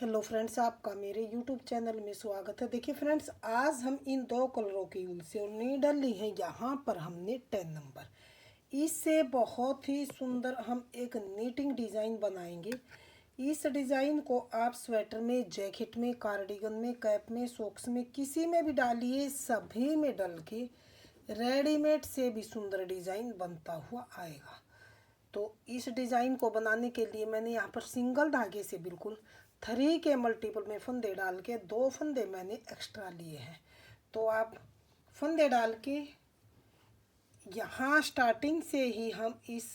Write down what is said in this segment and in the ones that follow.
Hello friends, आपका मेरे YouTube channel में स्वागत है। देखिए फ्रेंड्स, आज हम इन दो कलरों की ऊल से और नीडल ली है। यहाँ पर हमने 10 नंबर, इससे बहुत ही सुंदर हम एक नीटिंग डिज़ाइन बनाएंगे। इस डिज़ाइन को आप स्वेटर में, जैकेट में, कार्डिगन में, कैप में, सॉक्स में, किसी में भी डालिए, सभी में डल के रेडीमेड से भी सुंदर डिज़ाइन बनता हुआ आएगा। तो इस डिज़ाइन को बनाने के लिए मैंने यहाँ पर सिंगल धागे से बिल्कुल 3 के मल्टीपल में फंदे डाल के 2 फंदे मैंने एक्स्ट्रा लिए हैं। तो आप फंदे डाल के यहाँ स्टार्टिंग से ही हम इस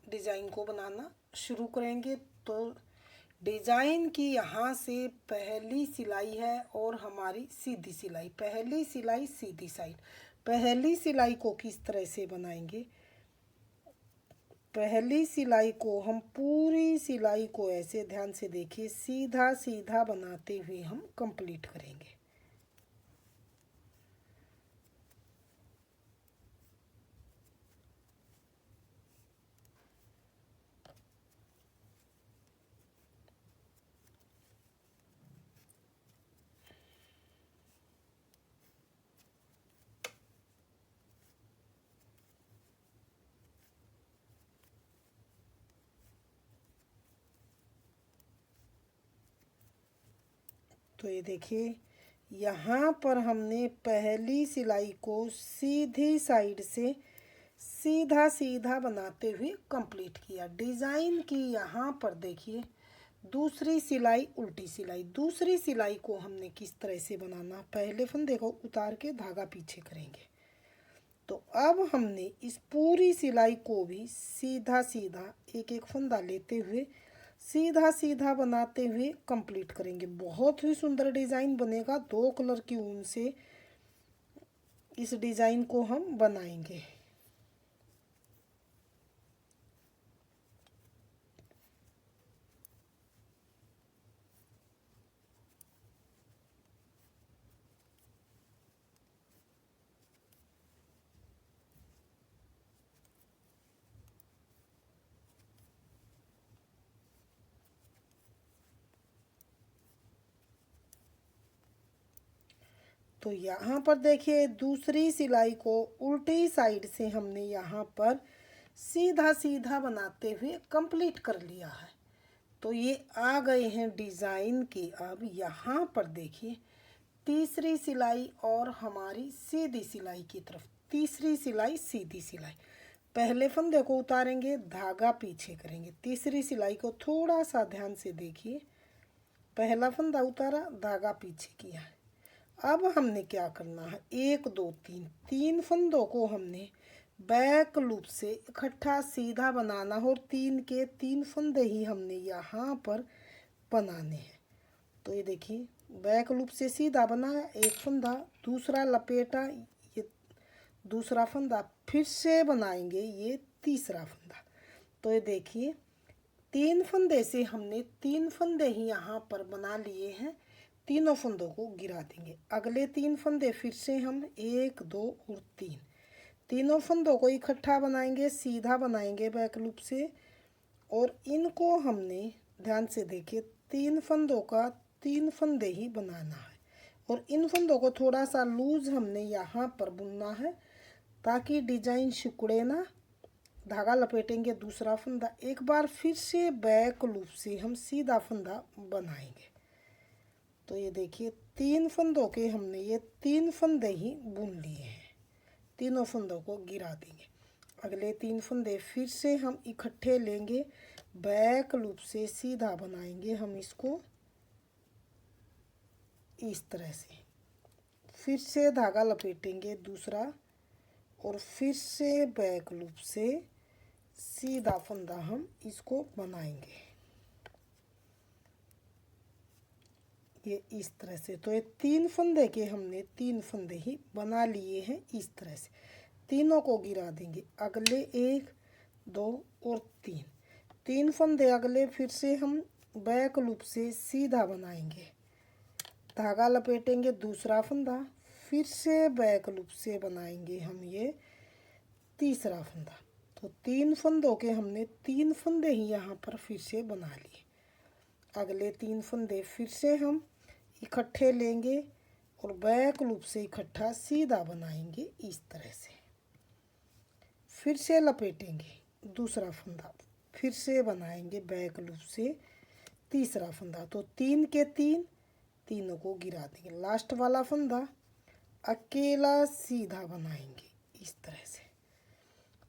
डिज़ाइन को बनाना शुरू करेंगे। तो डिज़ाइन की यहाँ से पहली सिलाई है और हमारी सीधी सिलाई, पहली सिलाई सीधी साइड। पहली सिलाई को किस तरह से बनाएंगे? पहली सिलाई को हम पूरी सिलाई को ऐसे ध्यान से देखिए, सीधा सीधा बनाते हुए हम कंप्लीट करेंगे। तो ये देखिए, यहाँ पर हमने पहली सिलाई को सीधी साइड से सीधा सीधा बनाते हुए कंप्लीट किया। डिज़ाइन की यहाँ पर देखिए दूसरी सिलाई, उल्टी सिलाई। दूसरी सिलाई को हमने किस तरह से बनाना, पहले फंदे को उतार के धागा पीछे करेंगे। तो अब हमने इस पूरी सिलाई को भी सीधा सीधा एक एक फंदा लेते हुए सीधा सीधा बनाते हुए कंप्लीट करेंगे। बहुत ही सुंदर डिज़ाइन बनेगा। 2 कलर की ऊन से इस डिज़ाइन को हम बनाएंगे। तो यहाँ पर देखिए, दूसरी सिलाई को उल्टी साइड से हमने यहाँ पर सीधा सीधा बनाते हुए कंप्लीट कर लिया है। तो ये आ गए हैं डिज़ाइन के। अब यहाँ पर देखिए, तीसरी सिलाई और हमारी सीधी सिलाई की तरफ, तीसरी सिलाई सीधी सिलाई। पहले फंदे को उतारेंगे, धागा पीछे करेंगे। तीसरी सिलाई को थोड़ा सा ध्यान से देखिए, पहला फंदा उतारा, धागा पीछे किया है। अब हमने क्या करना है, 1 2 3 तीन फंदों को हमने बैक लूप से इकट्ठा सीधा बनाना हो और 3 के 3 फंदे ही हमने यहाँ पर बनाने हैं। तो ये देखिए, बैक लूप से सीधा बनाया, एक फंदा, दूसरा लपेटा, ये दूसरा फंदा, फिर से बनाएंगे ये तीसरा फंदा। तो ये देखिए, 3 फंदे से हमने 3 फंदे ही यहाँ पर बना लिए हैं। तीनों फंदों को गिरा देंगे। अगले 3 फंदे फिर से हम 1 2 और 3 तीनों फंदों को इकट्ठा बनाएंगे, सीधा बनाएंगे बैक लूप से। और इनको हमने ध्यान से देखिए, 3 फंदों का 3 फंदे ही बनाना है। और इन फंदों को थोड़ा सा लूज हमने यहाँ पर बुनना है ताकि डिजाइन सिकुड़े ना। धागा लपेटेंगे, दूसरा फंदा, एक बार फिर से बैक लूप से हम सीधा फंदा बनाएंगे। तो ये देखिए, 3 फंदों के हमने ये 3 फंदे ही बुन लिए हैं। तीनों फंदों को गिरा देंगे। अगले 3 फंदे फिर से हम इकट्ठे लेंगे, बैक लूप से सीधा बनाएंगे हम इसको इस तरह से। फिर से धागा लपेटेंगे दूसरा और फिर से बैक लूप से सीधा फंदा हम इसको बनाएंगे, ये इस तरह से। तो ये 3 फंदे के हमने 3 फंदे ही बना लिए हैं इस तरह से। तीनों को गिरा देंगे। अगले 1 2 और 3 फंदे अगले फिर से हम बैक लूप से सीधा बनाएंगे, धागा लपेटेंगे, दूसरा फंदा, फिर से बैक लूप से बनाएंगे हम ये तीसरा फंदा। तो 3 फंदों के हमने 3 फंदे ही यहाँ पर फिर से बना लिए। अगले 3 फंदे फिर से हम इकट्ठे लेंगे और बैक लूप से इकट्ठा सीधा बनाएंगे इस तरह से। फिर से लपेटेंगे दूसरा फंदा, फिर से बनाएंगे बैक लूप से तीसरा फंदा। तो 3 के 3 तीनों को गिरा देंगे। लास्ट वाला फंदा अकेला सीधा बनाएंगे इस तरह से।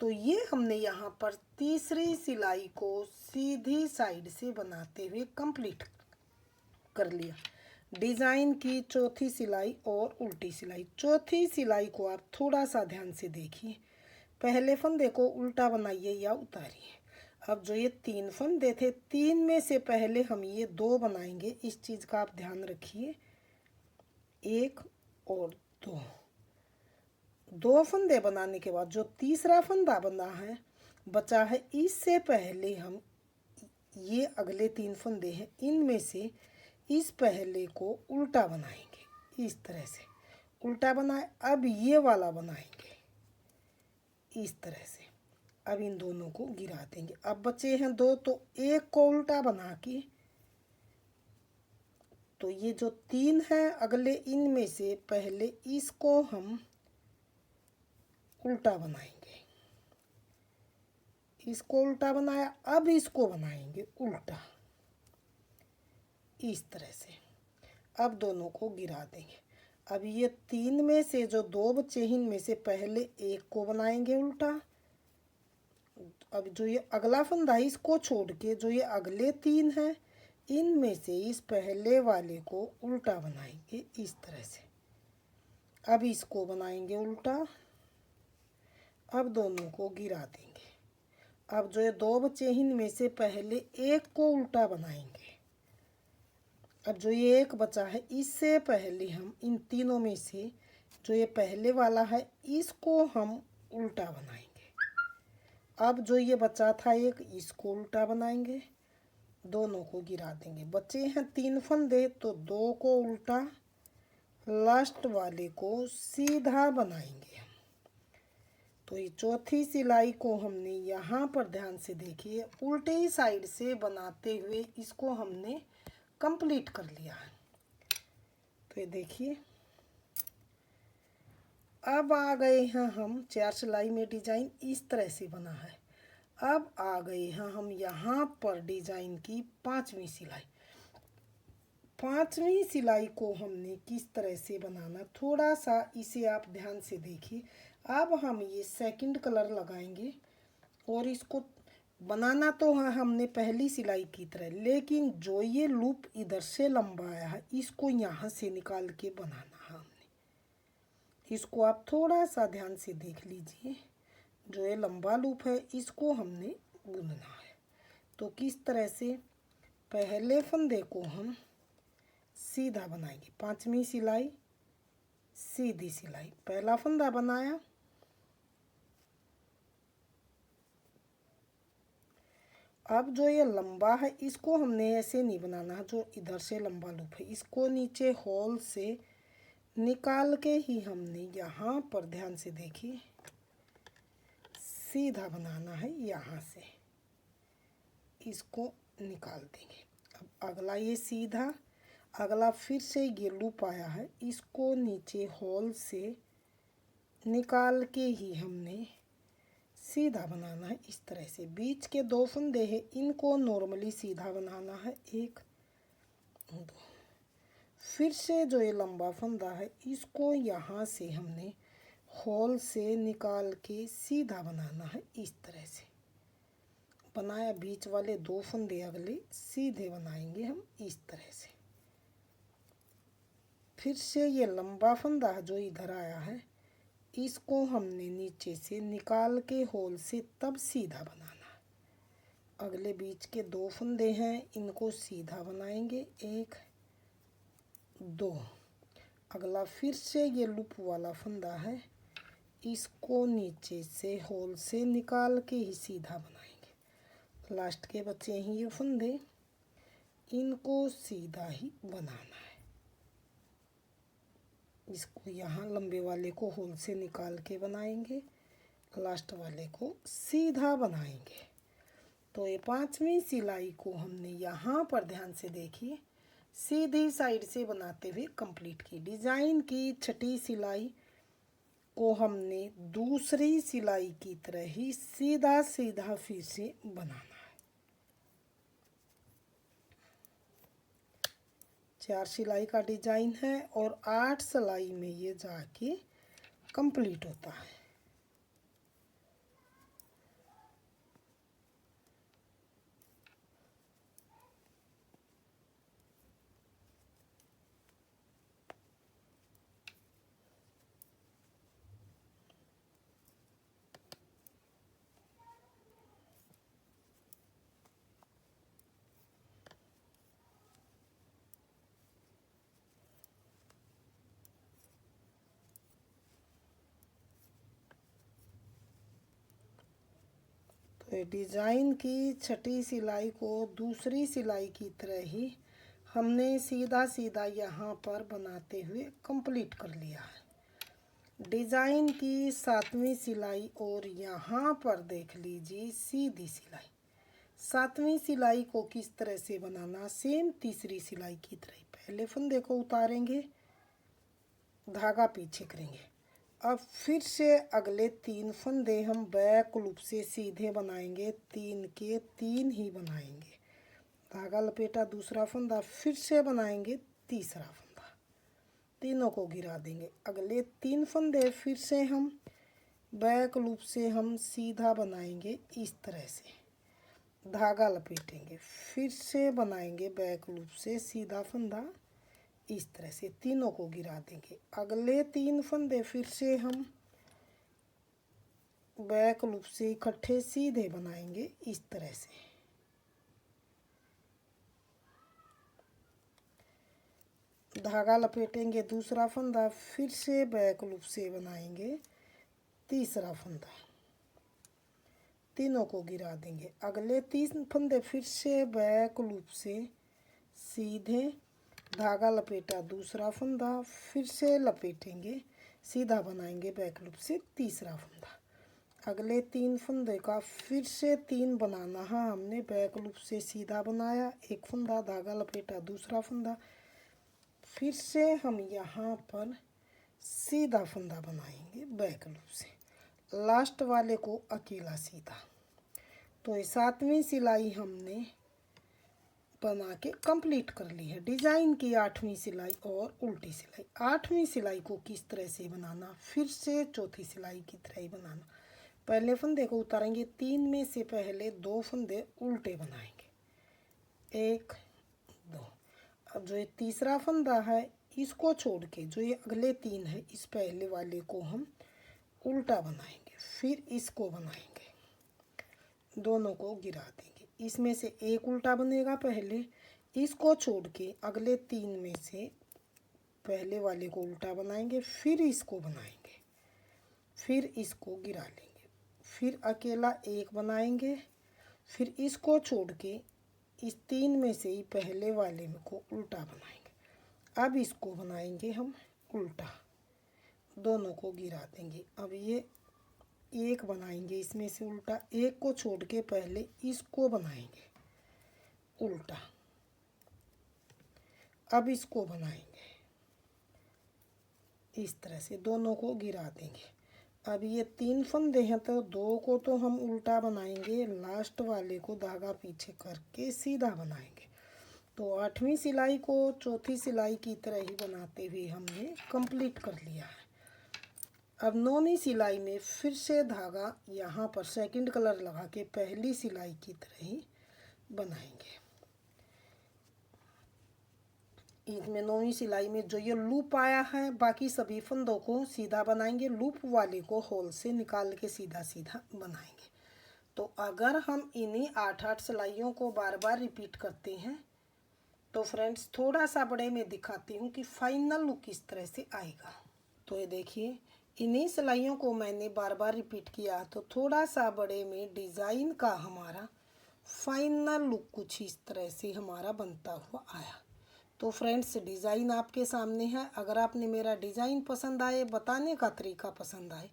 तो ये हमने यहाँ पर तीसरी सिलाई को सीधी साइड से बनाते हुए कंप्लीट कर लिया। डिज़ाइन की चौथी सिलाई और उल्टी सिलाई। चौथी सिलाई को आप थोड़ा सा ध्यान से देखिए। पहले फंदे को उल्टा बनाइए या उतारिए। अब जो ये 3 फंदे थे, 3 में से पहले हम ये 2 बनाएंगे। इस चीज़ का आप ध्यान रखिए। 1 और 2 फंदे बनाने के बाद जो तीसरा फंदा बना है बचा है, इससे पहले हम ये अगले 3 फंदे हैं, इनमें से इस पहले को उल्टा बनाएंगे इस तरह से। उल्टा बनाए, अब ये वाला बनाएंगे इस तरह से। अब इन दोनों को गिरा देंगे। अब बचे हैं 2, तो एक को उल्टा बना के, तो ये जो 3 है अगले, इनमें से पहले इसको हम उल्टा बनाएंगे। इसको उल्टा बनाया, अब इसको बनाएंगे उल्टा इस तरह से। अब दोनों को गिरा देंगे। अब ये 3 में से जो 2 बचे, इनमें से पहले एक को बनाएंगे उल्टा। अब जो ये अगला फंदा है इसको छोड़ के जो ये अगले 3 हैं, इनमें से इस पहले वाले को उल्टा बनाएंगे इस तरह से। अब इसको बनाएंगे उल्टा। अब दोनों को गिरा देंगे। अब जो ये 2 बचे, इनमें से पहले एक को उल्टा बनाएंगे। अब जो ये एक बचा है, इससे पहले हम इन तीनों में से जो ये पहले वाला है इसको हम उल्टा बनाएंगे। अब जो ये बचा था एक, इसको उल्टा बनाएंगे। दोनों को गिरा देंगे। बचे हैं 3 फंदे, तो 2 को उल्टा, लास्ट वाले को सीधा बनाएंगे। तो ये चौथी सिलाई को हमने यहाँ पर ध्यान से देखिए उल्टी साइड से बनाते हुए इसको हमने कंप्लीट कर लिया है। तो ये देखिए अब आ गए हैं हम 4 सिलाई में। डिज़ाइन इस तरह से बना है। अब आ गए हैं हम यहाँ पर डिज़ाइन की 5वीं सिलाई। 5वीं सिलाई को हमने किस तरह से बनाना, थोड़ा सा इसे आप ध्यान से देखिए। अब हम ये सेकंड कलर लगाएंगे और इसको बनाना तो है हमने पहली सिलाई की तरह, लेकिन जो ये लूप इधर से लंबा आया है इसको यहाँ से निकाल के बनाना है हमने। इसको आप थोड़ा सा ध्यान से देख लीजिए। जो ये लंबा लूप है इसको हमने बुनना है। तो किस तरह से, पहले फंदे को हम सीधा बनाएंगे। 5वीं सिलाई सीधी सिलाई। पहला फंदा बनाया, अब जो ये लंबा है इसको हमने ऐसे नहीं बनाना है। जो इधर से लंबा लूप है इसको नीचे होल से निकाल के ही हमने यहाँ पर ध्यान से देखिए सीधा बनाना है। यहाँ से इसको निकाल देंगे। अब अगला ये सीधा, अगला फिर से ये लूप आया है इसको नीचे होल से निकाल के ही हमने सीधा बनाना है इस तरह से। बीच के 2 फंदे हैं इनको नॉर्मली सीधा बनाना है। 1 2। फिर से जो ये लंबा फंदा है इसको यहाँ से हमने होल से निकाल के सीधा बनाना है इस तरह से। बनाया, बीच वाले 2 फंदे अगले सीधे बनाएंगे हम इस तरह से। फिर से ये लंबा फंदा जो इधर आया है इसको हमने नीचे से निकाल के होल से तब सीधा बनाना है। अगले बीच के 2 फंदे हैं इनको सीधा बनाएंगे। 1 2। अगला फिर से ये लूप वाला फंदा है इसको नीचे से होल से निकाल के ही सीधा बनाएंगे। लास्ट के बचे हैं ये फंदे, इनको सीधा ही बनाना है। इसको यहाँ लंबे वाले को होल से निकाल के बनाएंगे, लास्ट वाले को सीधा बनाएंगे। तो ये 5वीं सिलाई को हमने यहाँ पर ध्यान से देखिए सीधी साइड से बनाते हुए कंप्लीट की। डिज़ाइन की 6ठी सिलाई को हमने दूसरी सिलाई की तरह ही सीधा सीधा फिर से बनाना है। 4 सिलाई का डिजाइन है और 8 सिलाई में ये जाके कंप्लीट होता है। तो डिज़ाइन की 6ठी सिलाई को दूसरी सिलाई की तरह ही हमने सीधा सीधा यहाँ पर बनाते हुए कंप्लीट कर लिया है। डिज़ाइन की 7वीं सिलाई और यहाँ पर देख लीजिए सीधी सिलाई। 7वीं सिलाई को किस तरह से बनाना, सेम तीसरी सिलाई की तरह। पहले फंदे को उतारेंगे, धागा पीछे करेंगे। अब फिर से अगले 3 फंदे हम बैक लूप से सीधे बनाएंगे, 3 के 3 ही बनाएंगे। धागा लपेटा, दूसरा फंदा, फिर से बनाएंगे तीसरा फंदा, तीनों को गिरा देंगे। अगले 3 फंदे फिर से हम बैक लूप से हम सीधा बनाएंगे इस तरह से, धागा लपेटेंगे, फिर से बनाएंगे बैक लूप से सीधा फंदा इस तरह से, तीनों को गिरा देंगे। अगले 3 फंदे फिर से हम बैक लूप से इकट्ठे सीधे बनाएंगे इस तरह से। धागा लपेटेंगे, दूसरा फंदा, फिर से बैक लूप से बनाएंगे तीसरा फंदा, तीनों को गिरा देंगे। अगले 3 फंदे फिर से बैक लूप से सीधे, धागा लपेटा, दूसरा फंदा, फिर से लपेटेंगे, सीधा बनाएंगे बैक लूप से तीसरा फंदा। अगले 3 फंदे का फिर से 3 बनाना है। हमने बैक लूप से सीधा बनाया, एक फंदा, धागा लपेटा, दूसरा फंदा, फिर से हम यहाँ पर सीधा फंदा बनाएंगे बैक लूप से, लास्ट वाले को अकेला सीधा। तो ये 7वीं सिलाई हमने बना के कंप्लीट कर ली है। डिज़ाइन की 8वीं सिलाई और उल्टी सिलाई। 8वीं सिलाई को किस तरह से बनाना, फिर से चौथी सिलाई की तरह ही बनाना। पहले फंदे को उतारेंगे, 3 में से पहले 2 फंदे उल्टे बनाएंगे, 1 2। अब जो ये तीसरा फंदा है इसको छोड़ के जो ये अगले 3 है, इस पहले वाले को हम उल्टा बनाएंगे, फिर इसको बनाएंगे, दोनों को गिरा देंगे। इसमें से एक उल्टा बनेगा, पहले इसको छोड़ के अगले 3 में से पहले वाले को उल्टा बनाएंगे, फिर इसको बनाएंगे, फिर इसको गिरा लेंगे, फिर अकेला एक बनाएंगे, फिर इसको छोड़ के इस 3 में से ही पहले वाले में को उल्टा बनाएंगे। अब इसको बनाएंगे हम उल्टा, दोनों को गिरा देंगे। अब ये एक बनाएंगे, इसमें से उल्टा, एक को छोड़ के पहले इसको बनाएंगे उल्टा, अब इसको बनाएंगे इस तरह से, दोनों को गिरा देंगे। अब ये 3 फंदे हैं तो 2 को तो हम उल्टा बनाएंगे, लास्ट वाले को धागा पीछे करके सीधा बनाएंगे। तो 8वीं सिलाई को चौथी सिलाई की तरह ही बनाते हुए हमने कंप्लीट कर लिया है। अब 9वीं सिलाई में फिर से धागा यहाँ पर सेकंड कलर लगा के पहली सिलाई की तरह ही बनाएंगे। इसमें 9वीं सिलाई में जो ये लूप आया है, बाकी सभी फंदों को सीधा बनाएंगे, लूप वाले को होल से निकाल के सीधा सीधा बनाएंगे। तो अगर हम इन्हीं 8-8 सिलाइयों को बार बार रिपीट करते हैं तो फ्रेंड्स थोड़ा सा बड़े में दिखाती हूँ कि फाइनल लुक किस तरह से आएगा। तो ये देखिए, इन्हीं सिलाइयों को मैंने बार बार रिपीट किया तो थोड़ा सा बड़े में डिज़ाइन का हमारा फाइनल लुक कुछ इस तरह से हमारा बनता हुआ आया। तो फ्रेंड्स डिज़ाइन आपके सामने है। अगर आपने मेरा डिज़ाइन पसंद आए, बताने का तरीका पसंद आए,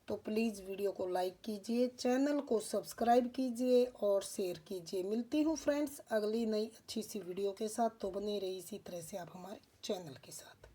तो प्लीज़ वीडियो को लाइक कीजिए, चैनल को सब्सक्राइब कीजिए और शेयर कीजिए। मिलती हूँ फ्रेंड्स अगली नई अच्छी सी वीडियो के साथ, तो बने रहिए इसी तरह से आप हमारे चैनल के साथ।